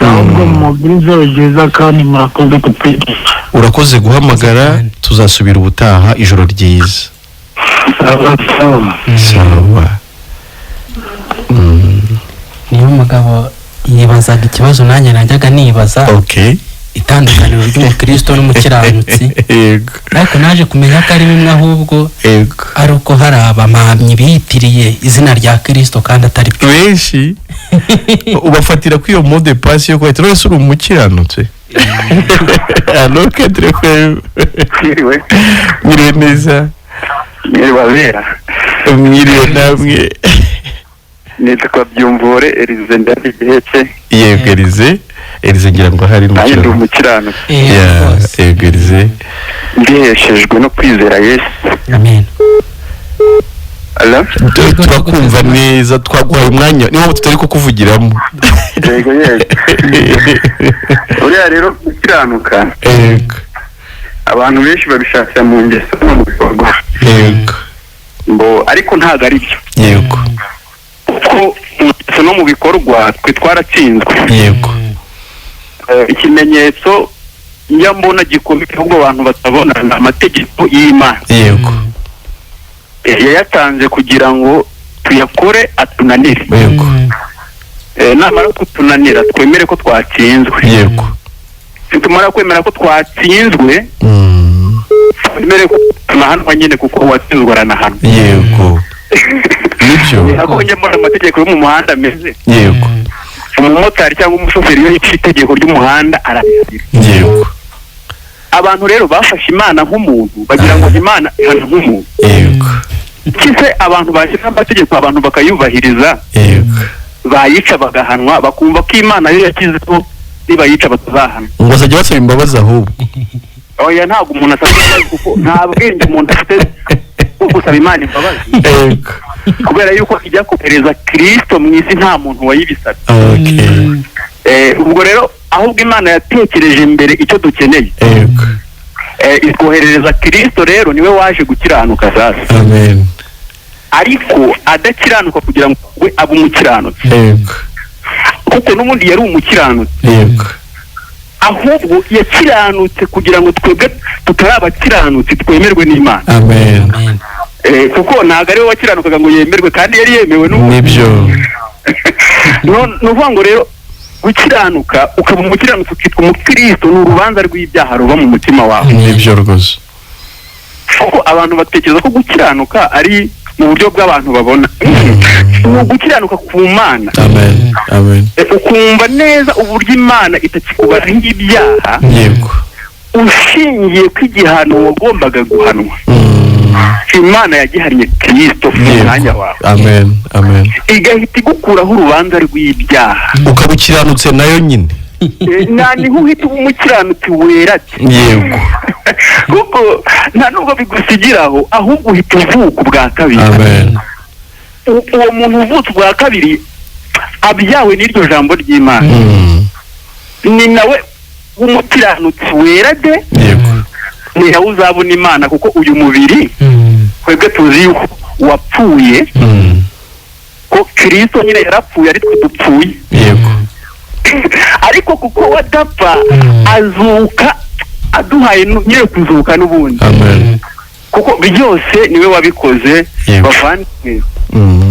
ahubwo mubwiriza byiza kandi murakoze kutwigisha. Urakoze guhamagara, tuzasubira ubutaha. Ijoro ryiza. Sawa. Niyo mugabo yibazaga ikibazo nanjye najyaga nibaza. Okay. Itandukaniro ry'umukristo n'umukiranutsi. Yego. Ariko naje kumenya ko ari bimwe, ahubwo ari uko hari abamamyi bitiriye izina rya Kristo kandi atari byo. Benshi ubafatira ko iyo mode pass yo kwita rwose uri umukiranutsi. Allo Kadrefe. Mwiriwe neza. Mwiriwe namwe. Nitwa Byumvore Elize ndari giheke. Yego Elize ngira ngo hari umukiranutsi. Yego Elize. Ndiheshejwe no kwizera Yesu. Amen. Ala? Turakumva neza, twaguhaye umwanya niho tutari kukuvugiramo. Yego. Uriya rero gukiranuka. Yego. Abantu benshi babishakira mu ngeso no mu bikorwa. Yego. Ariko ntago ari byo. Yego. Kuko no mu bikorwa twe twaratsinzwe. Yego. Ikimenyetso njya mbona gikomeye ahubwo abantu batabona amategeko y'Imana. Yego. Yayatanze kugira ngo tuyakore atunanire. Yego. Namara kutunanira twemere ko twatsinzwe. Yego. Tumara kwemera ko twatsinzwe, twemere ko tunahanwa nyine kuko watsinzwe aranahanwa. Yego. Nibyo. Ako njya mbona amategeko yo mu muhanda ameze. Yego. Umumotari cyangwa umushoferi iyo yica itegeko ry'umuhanda arabigira. Yego. Abantu rero bafashe Imana nk'umuntu bagira ngo Imana ihana nk'umuntu. Yego. Kise abantu bashyira amategeko abantu bakayubahiriza. Yego. Bayica bagahanwa bakumva ko Imana yo yakizeho nibayica batazahanwa. Ngo azajya basaba imbabazi ahubwo. Oya ntabwo umuntu asaba imbabazi kuko nta bwenge umuntu afite bwo gusaba Imana imbabazi. Yego. Kubera yuko ijya kohereza Kristo mu isi nta muntu wayibisabye. Okay. Ubwo rero ahubwo Imana yatekereje imbere icyo dukeneye. Yego. Ikoherereza Kristo rero niwe waje gukiranuka sasa. Amen. Ariko adakiranuka kugira ngo we abe umukiranutsi. Yego. Kuko n'ubundi yari umukiranutsi. Yego. Ahubwo yakiranutse kugira ngo twebwe tutari abakiranutsi twemerwe n'Imana. Amen. Kuko ntabwo ari we wakiranukaga ngo yemerwe kandi yari yemewe n'ibyo. Nuvuga ngo rero gukiranuka ukaba umukiranutsi ukitwa umukristo ni urubanza rw'ibyaha ruba mu mutima wawe. Nibyo rwose. Kuko abantu batekereza ko gukiranuka ari mu buryo bw'abantu babona. Ni gukiranuka ku Mana. Amen. Amen. Ukumva neza uburyo Imana itakikubara nk'ibyaha. Yego. Ushingiye ko igihano wagombaga guhanwa Imana yagihariye Kristo mu mwanya wawe. Amen. Amen. Igahita igukuraho urubanza rw'ibyaha ukaba ukiranutse nayo nyine. Niho uhita umukiranutsi wera. Yego. Kuko nta nubwo bigusigiraho ahubwo uhita uvuka ubwa kabiri. Amen. Uwo muntu uvutse ubwa kabiri abyawe n'iryo jambo ry'Imana. Ni nawe umukiranutsi wera de. Yego. Ni nawe uzabona Imana kuko uyu mubiri twebwe tuzi yuko wapfuye. Ko Kristo nyine yarapfuye ari twe dupfuye. Yego. Ariko kuko wadapfa azuka aduhaye nyine kuzuka n'ubundi. Amen. Kuko byose niwe wabikoze bavandimwe.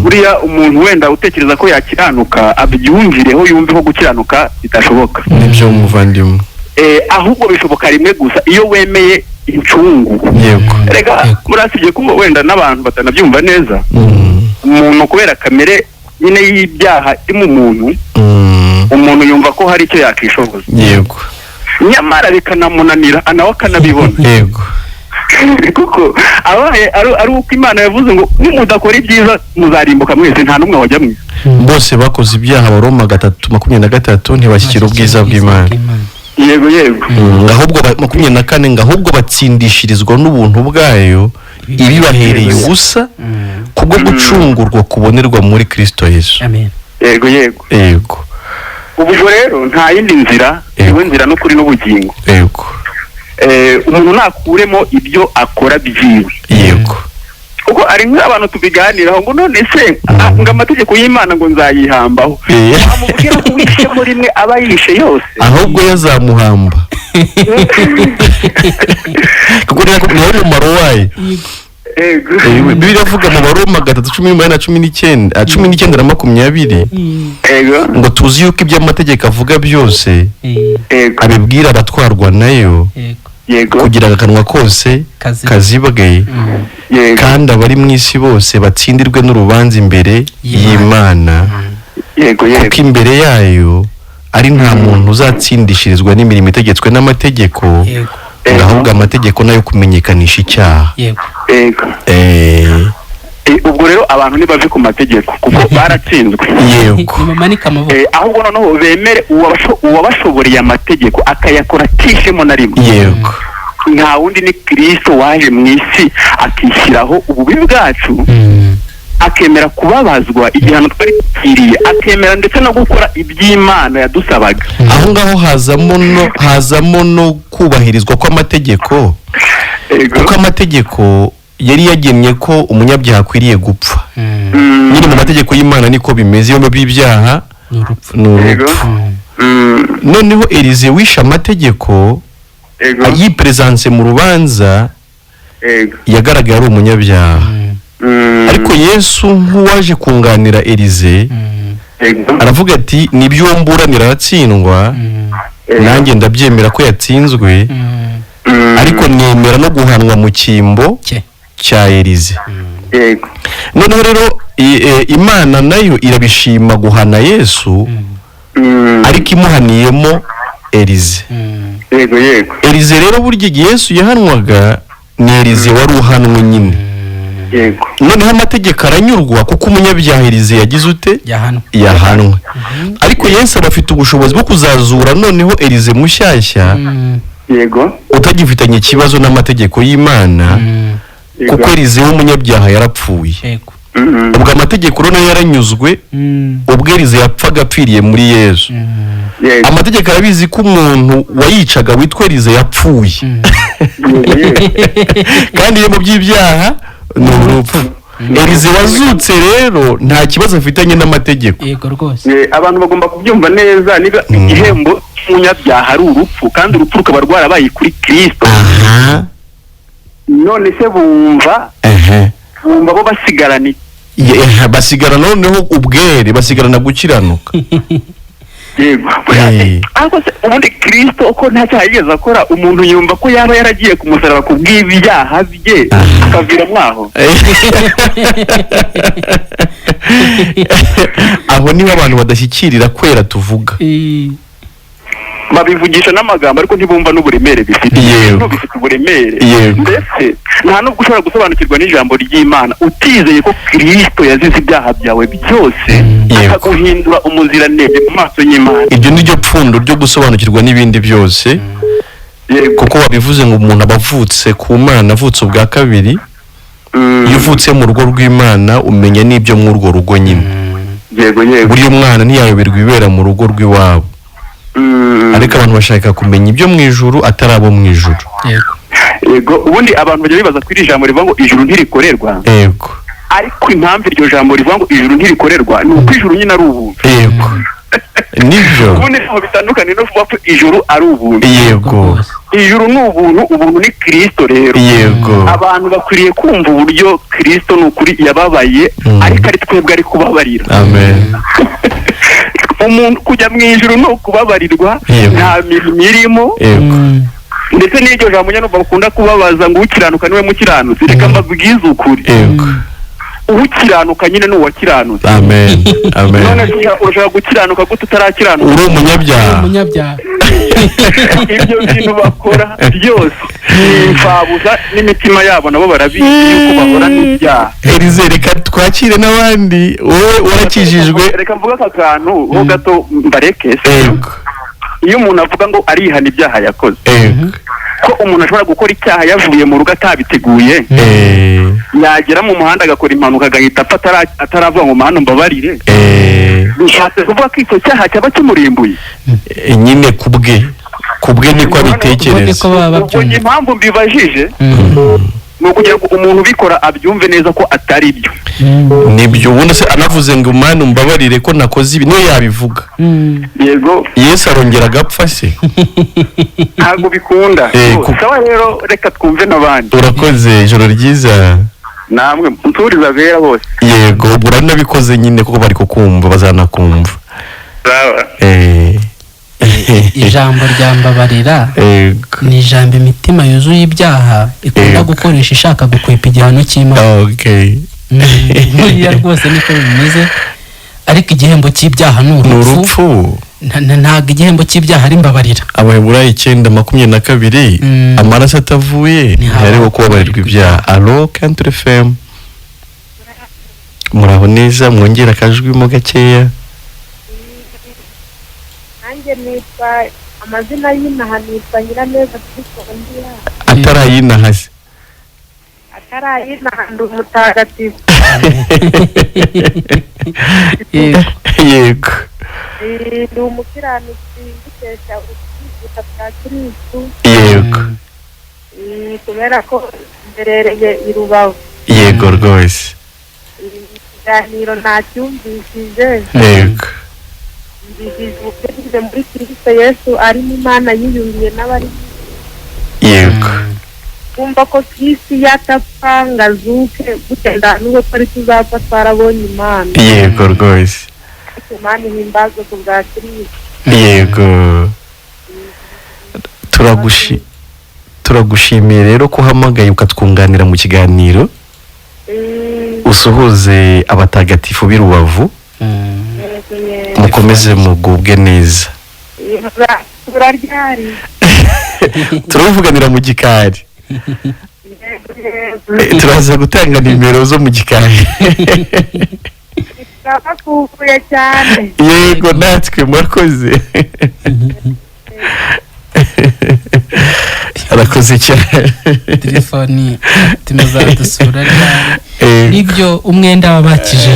Buriya umuntu wenda utekereza ko yakiranuka abyumvireho yumve ko gukiranuka bitashoboka. Nibyo umuvandimwe. Ahubwo bishoboka rimwe gusa iyo wemeye incungu. Yego. Rega murasibye ko wenda n'abantu batanabyumva neza. Umuntu kubera kamere nyine y'ibyaha iri mu muntu. Umuntu yumva ko hari icyo yakishoboza. Yego. Nyamara bikanamunanira nawe akanabibona. Yego. Kuko abaye ari uko Imana yavuze ngo nimudakora ibyiza muzarimbuka mwese nta numwe wajya mwe. Bose bakoze ibyaha Baroma 3:23 ntibashyikira ubwiza bw'Imana. Yego yego. Ahubwo 24 ngahubwo batsindishirizwa n'ubuntu bwayo ibibahereye ubusa kubwo gucungurwa kubonerwa muri Kristo Yesu. Amen. Yego yego. Yego. Ubwo rero nta yindi nzira, niwe nzira no kuri n'ubugingo. Yego. Umuntu nakuremo ibyo akora byiwe. Yego. Kuko ari nk'abantu tubiganiraho ngo none se ngo amategeko y'Imana ngo nzayihambaho. Amubwira ko wishe muri rimwe aba yishe yose. Ahubwo yazamuhamba. Kuko nawe umumaro wayo. Bibiliya avuga mu Baroma 3:19 ngo tuzi yuko ibyo amategeko avuga byose abibwira abatwarwa nayo kugira akanwa kose kazibwe kandi abari mu isi bose batsindirwe n'urubanza imbere y'Imana kuko imbere yayo ari nta muntu uzatsindishirizwa n'imirimo itegetswe n'amategeko ahubwo amategeko nayo kumenyekanisha icyaha. Ubwo rero abantu ntibave ku mategeko kuko baratsinzwe. Yego. Ahubwo noneho bemere uwabashoboreye amategeko akayakora atishemo na rimwe. Yego. Nta wundi ni Kristo waje mu isi akishyiraho ububi bwacu akemera kubabazwa igihano twari dukiriye akemera ndetse no gukora iby'Imana yadusabaga. Aho ngaho hazamo no kubahirizwa kw'amategeko. Kuko amategeko yari yagennye ko umunyabyaha akwiriye gupfa. Nyine mu mategeko y'Imana niko bimeze iyo bibyaha n'urupfu. Noneho Elize wishe amategeko yipresence mu rubanza yagaragaye ari umunyabyaha ariko Yesu nk'uwaje kunganira Elize aravuga ati nibyo mburanira aratsindwa nanjye ndabyemera ko yatsinzwe ariko nemera no guhanwa mu cyimbo cya Elize noneho rero Imana nayo irabishima guhana Yesu ariko imuhaniyemo Elize Elize rero burya igihe Yesu yahanwaga ni Elize wari uhanwe nyine noneho amategeko aranyurwa kuko umunyabyaha Elize yagize ute yahanwe ariko Yesu arafite ubushobozi bwo kuzazura noneho Elize mushyashya utagifitanye ikibazo n'amategeko y'Imana kuko Elize w'umunyabyaha yarapfuye ubwo amategeko rero yaranyuzwe ubwo Elize yapfaga apfiriye muri Yesu amategeko arabizi ko umuntu wayicaga witwa Elize yapfuye kandi mu by'ibyaha ni urupfu Elize wazutse rero nta kibazo afitanye n'amategeko yego rwose abantu bagomba kubyumva neza niba igihembo cy'umunyabyaha ari urupfu kandi urupfu rukaba rwarabaye kuri Kristo none se bumva bo basigarana basigara noneho ubwere basigarana gukiranuka yego ariko se ubundi Kristo uko nta cyaha yigeze akora umuntu yumva ko yaba yaragiye ku musaraba ku bw'ibyaha bye akavira mwaho aho niho abantu badashyikirira kwera tuvuga babivugisha n'amagambo ariko ntibumva n'uburemere bifite bifite uburemere ndetse nta nubwo ushobora gusobanukirwa n'ijambo ry'Imana utizeye ko Kristo yazize ibyaha byawe byose akaguhindura umuziranenge mu maso y'Imana ibyo niryo pfundo ryo gusobanukirwa n'ibindi byose kuko wabivuze ngo umuntu abavutse ku Mana avutse ubwa kabiri iyo uvutse mu rugo rw'Imana umenya n'ibyo mu urwo rugo nyine buri umwana ntiyayoberwa ibibera mu rugo rw'iwabo ariko abantu bashaka kumenya ibyo mu ijuru atari abo mu ijuru yego ubundi abantu bajya bibaza kuri ijambo rivuga ngo ijuru ntirikorerwa yego ariko impamvu iryo jambo rivuga ngo ijuru ntirikorerwa ni uko ijuru nyine ari ubuntu yego nibyo ubundi ntaho bitandukanye no kuvuga ko ijuru ari ubuntu yego ijuru ni ubuntu ni Kristo rero yego abantu bakwiriye kumva uburyo Kristo ni ukuri yababaye ariko ari twebwe ari kubabarira amen umuntu kujya mu ijuru no kubabarirwa nta mirimo irimo ndetse n'iryo jambo nyine bakunda kubabaza ngo ukiranuka niwe mukiranutsi reka mbabwize ukuri ukiranuka nyine ni uwakiranutse amen amen none ushaka gukiranuka gute utarakiranuka uri umunyabyaha ibyo bintu bakora byose imfabuza n'imitima yabo nabo barabizi yuko bahora n'ibyaha Elize reka twakire n'abandi wowe warakijijwe reka mvuga aka kantu ho gato mbareke iyo umuntu avuga ngo arihana ibyaha yakoze ko umuntu ashobora gukora icyaha yavuye mu rugo atabiteguye yagera mu muhanda agakora impanuka agahita apfa ataravuga ngo muhanda mbabarire bishatse kuvuga ko icyo cyaha cyaba kimurimbuye nyine kubwe niko abitekereza ubwo impamvu mbibajije ni ukugira ngo umuntu ubikora abyumve neza ko atari byo nibyo ubundi se anavuze ngo mwana umbabarire ko nakoze ibi niyo yabivuga yego Yesu arongera agapfa se ntabwo bikunda sawa rero reka twumve n'abandi urakoze ijoro ryiza namwe nturiza bera bose yego uranabikoze nyine kuko bari kukumva bazanakumva sawa ijambo rya mbabarira ni ijambo imitima yuzuye ibyaha ikunda gukoresha ishaka gukwepa igihano cy'Imana buriya rwose niko bimeze ariko igihembo cy'ibyaha ni urupfu ntabwo igihembo cy'ibyaha ari mbabarira Abaheburayo 9:22 amaraso atavuye ntihariho kubabarirwa ibyaha alo Country FM muraho neza mwongera akajwi mo gakeya nanjye nitwa amazina y'inaha nitwa Nyiraneza Christopher atarayinahase ndi umutagatifu yego ndi umukiranutsi gukesha ubwiza bwa Kristo yego kubera ko mberereye i Rubavu yego rwose ikiganiro ntacyumvishije yego mbigeze muri Kristo Yesu ari Imana yiyungiye n'abari yego kumva ko isi yatapfa ngo azuke gutenda n'ubwo twari tuzapfa twarabonye Imana. Yego rwose. Imana ihimbazwe ku bwa Kristo. Yego. Turagushimiye rero ko uhamagaye ukatwunganira mu kiganiro. Usuhuze abatagatifu b'i Rubavu. Mukomeze mugubwe neza. Turaryari. Turavuganira mu gikari. Turaza gutanga nimero zo mu gikari. Turakuvuye cyane. Yego natwe murakoze. Arakoze cyane. Telefoni timuzadusura ryari. Nibyo umwenda wabakije.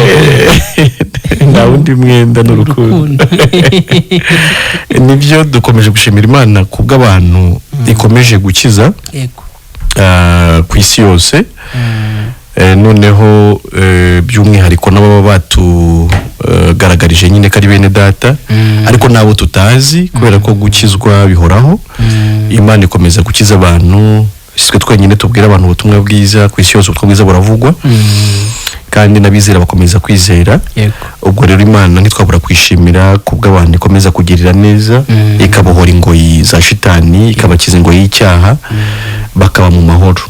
Nta wundi mwenda n'urukundo. Nibyo dukomeje gushimira Imana kubw'abantu ikomeje gukiza. Yego. Ku isi yose. Noneho by'umwihariko n'ababa batugaragarije nyine ko ari bene data ariko nabo tutazi kubera ko gukizwa bihoraho. Imana ikomeza gukiza abantu, sitwe twenyine tubwira abantu ubutumwa bwiza ku isi yose, ubutumwa bwiza buravugwa kandi n'abizera bakomeza kwizera. Ubwo rero Imana ntitwabura kwishimira kubw'abantu ikomeza kugirira neza, ikabohora ingoyi za shitani, ikabakiza ingoyi y'icyaha, bakaba mu mahoro.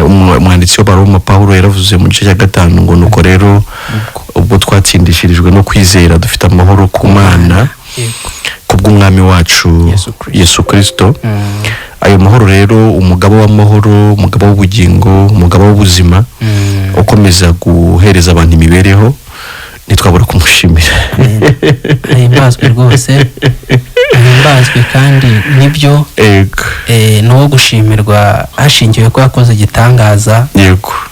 Umwanditsi w'Abaroma Pawulo yaravuze mu gice cya 5 ngo nuko rero ubwo twatsindishirijwe no kwizera dufite amahoro ku Mana kubw'umwami wacu Yesu Kristo. Ayo mahoro rero, umugabo w'amahoro, umugabo w'ubugingo, umugabo w'ubuzima ukomeza guhereza abantu imibereho, nitwabura kumushimira. Ahimbazwe rwose, ahimbazwe kandi nibyo no gushimirwa hashingiwe ko yakoze igitangaza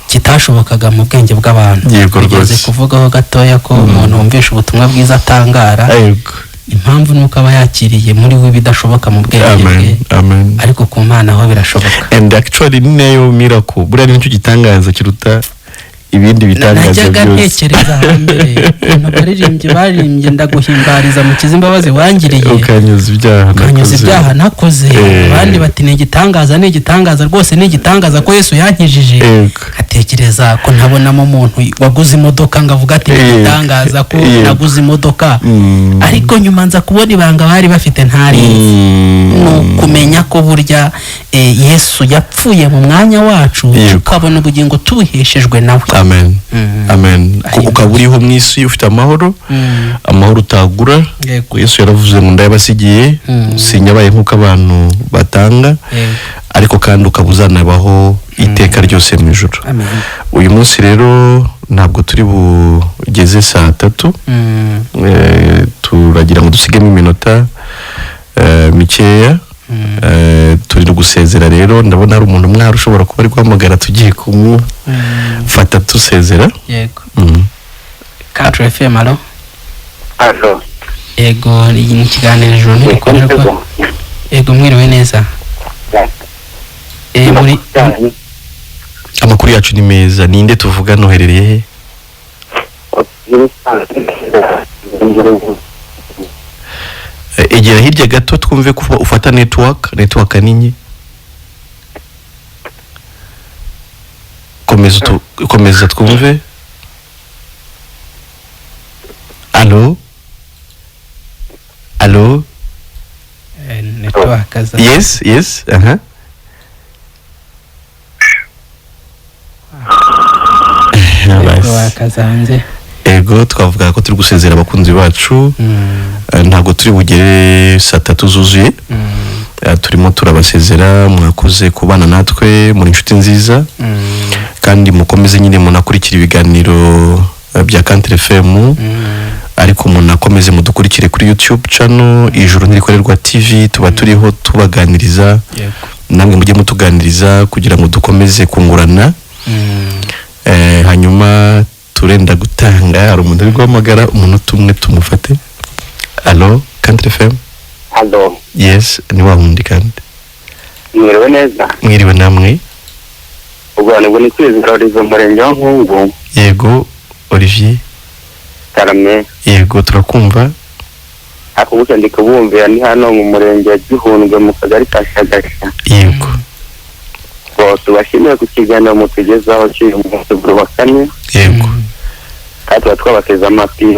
kitashobokaga mu bwenge bw'abantu. Bigeze kuvugaho gatoya ko umuntu wumvisha ubutumwa bwiza atangara. Impamvu nuko aba yakiriye muri we bidashoboka mu bwenge bwe, ariko ku Mana aho birashoboka. And actually niyo miracle buriya nicyo gitangaza kiruta ibindi bitangaza byose. Najyaga ntekereza hambere baririmbye ndaguhimbariza mu kizimbabazi wangiriye, ukanyuza ibyaha nakoze. Abandi bati ni igitangaza rwose, ni igitangaza ko Yesu yankijije. Atekereza ko ntabonamo umuntu waguze imodoka ngavuga ati ni igitangaza ko naguze imodoka. Ariko nyuma nza kubona ibanga bari bafite ntari no kumenya ko burya Yesu yapfuye mu mwanya wacu tukabona ubugingo tubiheshejwe nawe. Amen. Amen. Ukaba uriho mu isi ufite amahoro, amahoro utagura. Yesu yaravuze ngo ndayabasigiye, sinyabaye nk'uko abantu batanga, ariko kandi ukaba uzanabaho iteka ryose mu ijuru. Uyu munsi rero ntabwo turi bugeze 3:00. Turagira ngo dusigemo iminota mikeya. Turi gusezera rero, ndabona hari umuntu mwari ushobora kuba ari guhamagara, tugiye kumufata tusezera. Yego. Country FM, alo. Yego, ni ikiganiro ijoro ntirikorerwa. Yego, mwiriwe neza. Muri amakuru yacu ni meza. Ninde tuvuga, noherereye he? Egera hirya gato twumve ko ufata network nini. Komeza twumve. Allo? Network aza. Yes. Wakazanze. Ego, twavuga ko turi gusezera abakunzi bacu. Ntabwo turi bugere 3:00 zuzuye. Turimo turabasezera, mwakoze kubana natwe, muri inshuti nziza. Kandi mukomeze nyine munakurikira ibiganiro bya Country FM. Ariko munakomeze mudukurikire kuri YouTube channel Ijuru Ntirikorerwa TV, tuba turiho tubaganiriza. Namwe mujye mutuganiriza kugira ngo dukomeze kungurana. Hanyuma turenda gutanga, hari umuntu uri guhamagara, umuntu umwe tumufate. Allo, Country FM. Allo. Yes, ni wa wundi kandi. Mwiriwe neza. Mwiriwe namwe. Ubwo ni kwizera Olivier Murenge wa Nkungu. Yego, Olivier. Karame. Yego, turakumva. akubuke ndi kubumvira ni hano mu murenge wa Gihundwe mu kagari ka Shagasha. Yego. Tubashimiye ku kiganiro mutugezaho cy'uyu munsi wa kane. Yego. Kandi twabakeza amatwi.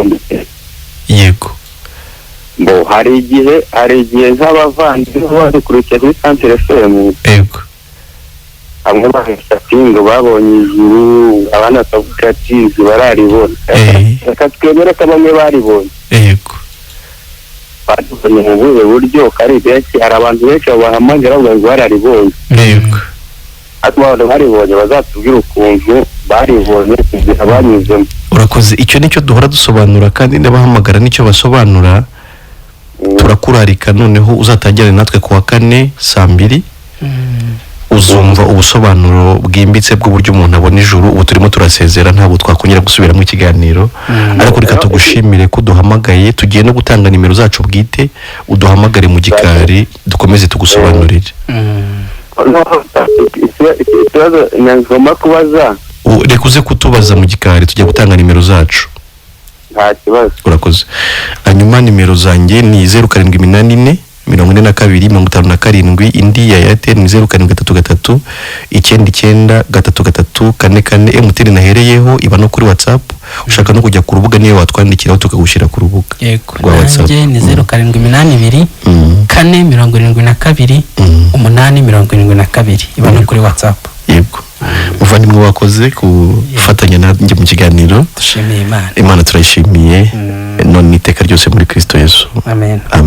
Yego. Bo hari igihe nk'abavandimwe badukurikiye kuri Centre FM. Yego. Amwe bahise babonye ijuru abana bakavuga ati bararibona. Reka twemere ko bamwe baribonye. Yego. Badufanye mu buryo kari benshi hari abantu benshi bahamagara ngo bararibonye. Yego. Ati abantu baribonye bazatubwira ukuntu baribonye kugira banyuzemo. Urakoze, icyo nicyo duhora dusobanura kandi ndabahamagara nicyo basobanura. Turakurarika noneho uzatangirane natwe kuwa kane saa 2 uzumva ubusobanuro bwimbitse bw'uburyo umuntu abona ijuru. Ubu turimo turasezera ntabwo twakongera gusubiramo ikiganiro, ariko reka tugushimire ko duhamagaye. Tugiye no gutanga nimero zacu bwite, uduhamagare mu gikari dukomeze tugusobanurire. Ikibazo ngomba kubaza, reka uze kutubaza mu gikari, tujya gutanga nimero zacu. nta kibazo. Urakoze. Hanyuma nimero zanjye ni 0784 42 indi ya Airtel ni 0733 99 MTN nahereyeho iba no kuri WhatsApp. Ushaka no kujya ku rubuga niyo watwandikiraho tukagushyira ku rubuga rwa WhatsApp. Ni 0782 472 872 iba no kuri WhatsApp. Yego. Muvandimwe wakoze kufatanya nanjye mu kiganiro. Dushimiye Imana. Imana turayishimiye none iteka ryose muri Kristo Yesu. Amen. Amen.